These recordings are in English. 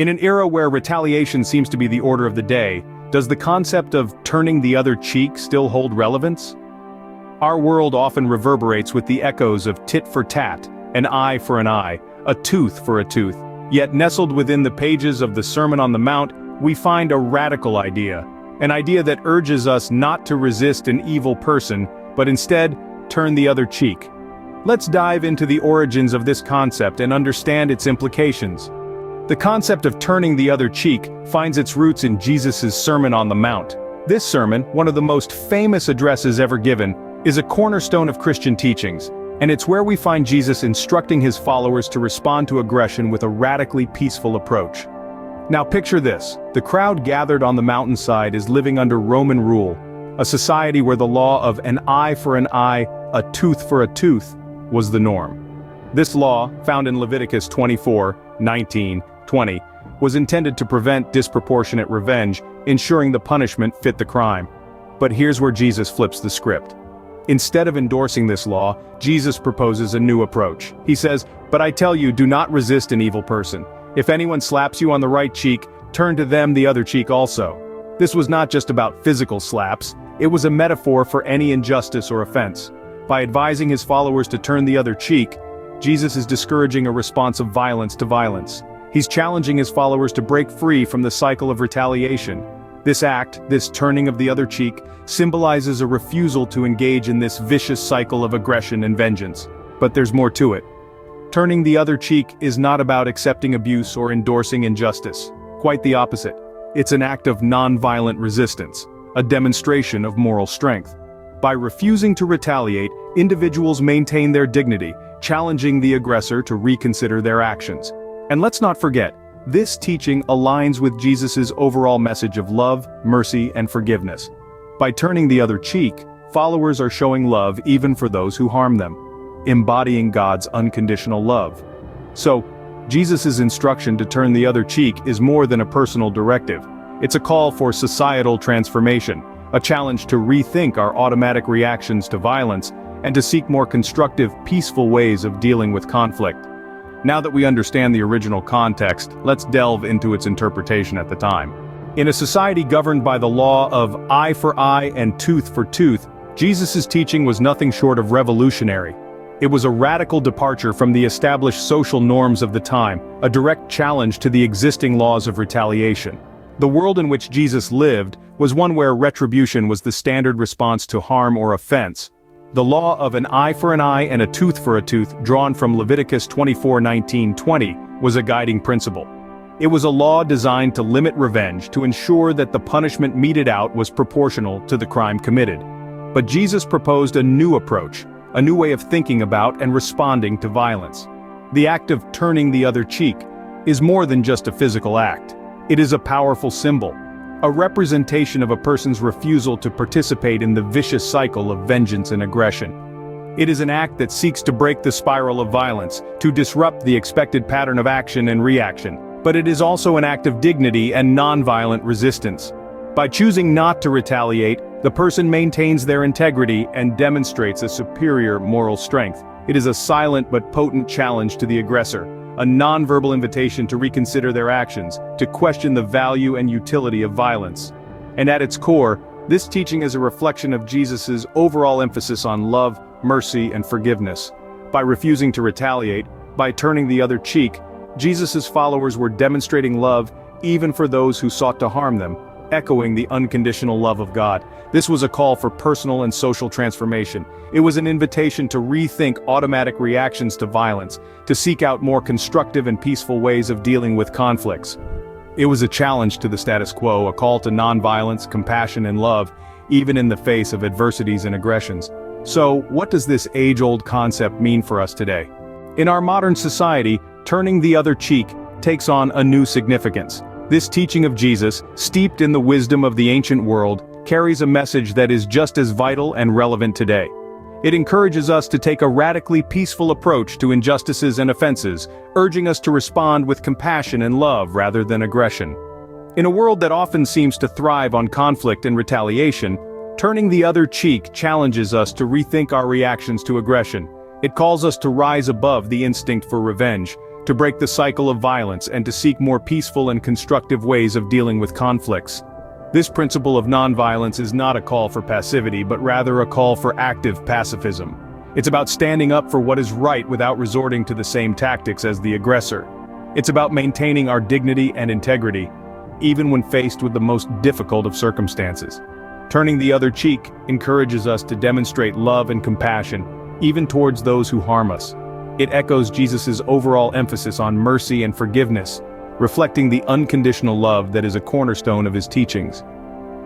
In an era where retaliation seems to be the order of the day, does the concept of turning the other cheek still hold relevance? Our world often reverberates with the echoes of tit for tat, an eye for an eye, a tooth for a tooth. Yet nestled within the pages of the Sermon on the Mount, we find a radical idea. An idea that urges us not to resist an evil person, but instead, turn the other cheek. Let's dive into the origins of this concept and understand its implications. The concept of turning the other cheek finds its roots in Jesus' Sermon on the Mount. This sermon, one of the most famous addresses ever given, is a cornerstone of Christian teachings, and it's where we find Jesus instructing his followers to respond to aggression with a radically peaceful approach. Now picture this: the crowd gathered on the mountainside is living under Roman rule, a society where the law of an eye for an eye, a tooth for a tooth, was the norm. This law, found in Leviticus 24:19-20, was intended to prevent disproportionate revenge, ensuring the punishment fit the crime. But here's where Jesus flips the script. Instead of endorsing this law, Jesus proposes a new approach. He says, "But I tell you, do not resist an evil person. If anyone slaps you on the right cheek, turn to them the other cheek also." This was not just about physical slaps, it was a metaphor for any injustice or offense. By advising his followers to turn the other cheek, Jesus is discouraging a response of violence to violence. He's challenging his followers to break free from the cycle of retaliation. This act, this turning of the other cheek, symbolizes a refusal to engage in this vicious cycle of aggression and vengeance. But there's more to it. Turning the other cheek is not about accepting abuse or endorsing injustice. Quite the opposite. It's an act of non-violent resistance, a demonstration of moral strength. By refusing to retaliate, individuals maintain their dignity, challenging the aggressor to reconsider their actions. And let's not forget, this teaching aligns with Jesus' overall message of love, mercy, and forgiveness. By turning the other cheek, followers are showing love even for those who harm them, embodying God's unconditional love. So, Jesus' instruction to turn the other cheek is more than a personal directive. It's a call for societal transformation, a challenge to rethink our automatic reactions to violence, and to seek more constructive, peaceful ways of dealing with conflict. Now that we understand the original context, let's delve into its interpretation at the time. In a society governed by the law of eye for eye and tooth for tooth, Jesus' teaching was nothing short of revolutionary. It was a radical departure from the established social norms of the time, a direct challenge to the existing laws of retaliation. The world in which Jesus lived was one where retribution was the standard response to harm or offense. The law of an eye for an eye and a tooth for a tooth, drawn from Leviticus 24:19-20, was a guiding principle. It was a law designed to limit revenge, to ensure that the punishment meted out was proportional to the crime committed. But Jesus proposed a new approach, a new way of thinking about and responding to violence. The act of turning the other cheek is more than just a physical act. It is a powerful symbol, a representation of a person's refusal to participate in the vicious cycle of vengeance and aggression. It is an act that seeks to break the spiral of violence, to disrupt the expected pattern of action and reaction. But it is also an act of dignity and non-violent resistance. By choosing not to retaliate, the person maintains their integrity and demonstrates a superior moral strength. It is a silent but potent challenge to the aggressor, a non-verbal invitation to reconsider their actions, to question the value and utility of violence. And at its core, this teaching is a reflection of Jesus' overall emphasis on love, mercy, and forgiveness. By refusing to retaliate, by turning the other cheek, Jesus' followers were demonstrating love even for those who sought to harm them, echoing the unconditional love of God. This was a call for personal and social transformation. It was an invitation to rethink automatic reactions to violence, to seek out more constructive and peaceful ways of dealing with conflicts. It was a challenge to the status quo, a call to nonviolence, compassion, and love, even in the face of adversities and aggressions. So, what does this age-old concept mean for us today? In our modern society, turning the other cheek takes on a new significance. This teaching of Jesus, steeped in the wisdom of the ancient world, carries a message that is just as vital and relevant today. It encourages us to take a radically peaceful approach to injustices and offenses, urging us to respond with compassion and love rather than aggression. In a world that often seems to thrive on conflict and retaliation, turning the other cheek challenges us to rethink our reactions to aggression. It calls us to rise above the instinct for revenge, to break the cycle of violence and to seek more peaceful and constructive ways of dealing with conflicts. This principle of nonviolence is not a call for passivity but rather a call for active pacifism. It's about standing up for what is right without resorting to the same tactics as the aggressor. It's about maintaining our dignity and integrity, even when faced with the most difficult of circumstances. Turning the other cheek encourages us to demonstrate love and compassion, even towards those who harm us. It echoes Jesus' overall emphasis on mercy and forgiveness, reflecting the unconditional love that is a cornerstone of his teachings.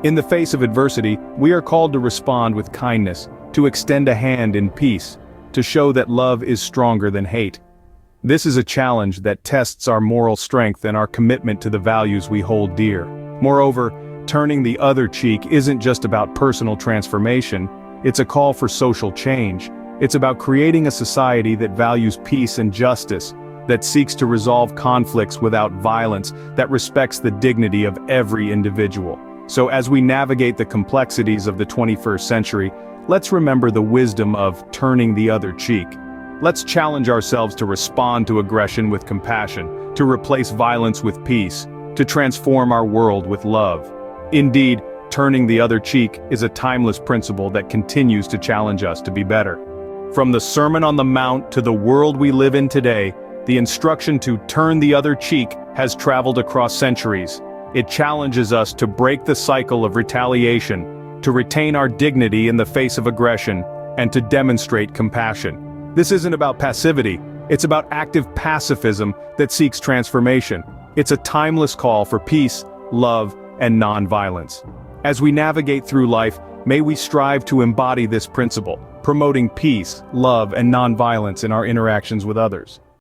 In the face of adversity, we are called to respond with kindness, to extend a hand in peace, to show that love is stronger than hate. This is a challenge that tests our moral strength and our commitment to the values we hold dear. Moreover, turning the other cheek isn't just about personal transformation, it's a call for social change. It's about creating a society that values peace and justice, that seeks to resolve conflicts without violence, that respects the dignity of every individual. So as we navigate the complexities of the 21st century, let's remember the wisdom of turning the other cheek. Let's challenge ourselves to respond to aggression with compassion, to replace violence with peace, to transform our world with love. Indeed, turning the other cheek is a timeless principle that continues to challenge us to be better. From the Sermon on the Mount to the world we live in today, the instruction to turn the other cheek has traveled across centuries. It challenges us to break the cycle of retaliation, to retain our dignity in the face of aggression, and to demonstrate compassion. This isn't about passivity, it's about active pacifism that seeks transformation. It's a timeless call for peace, love, and non-violence. As we navigate through life, may we strive to embody this principle, promoting peace, love, and non-violence in our interactions with others.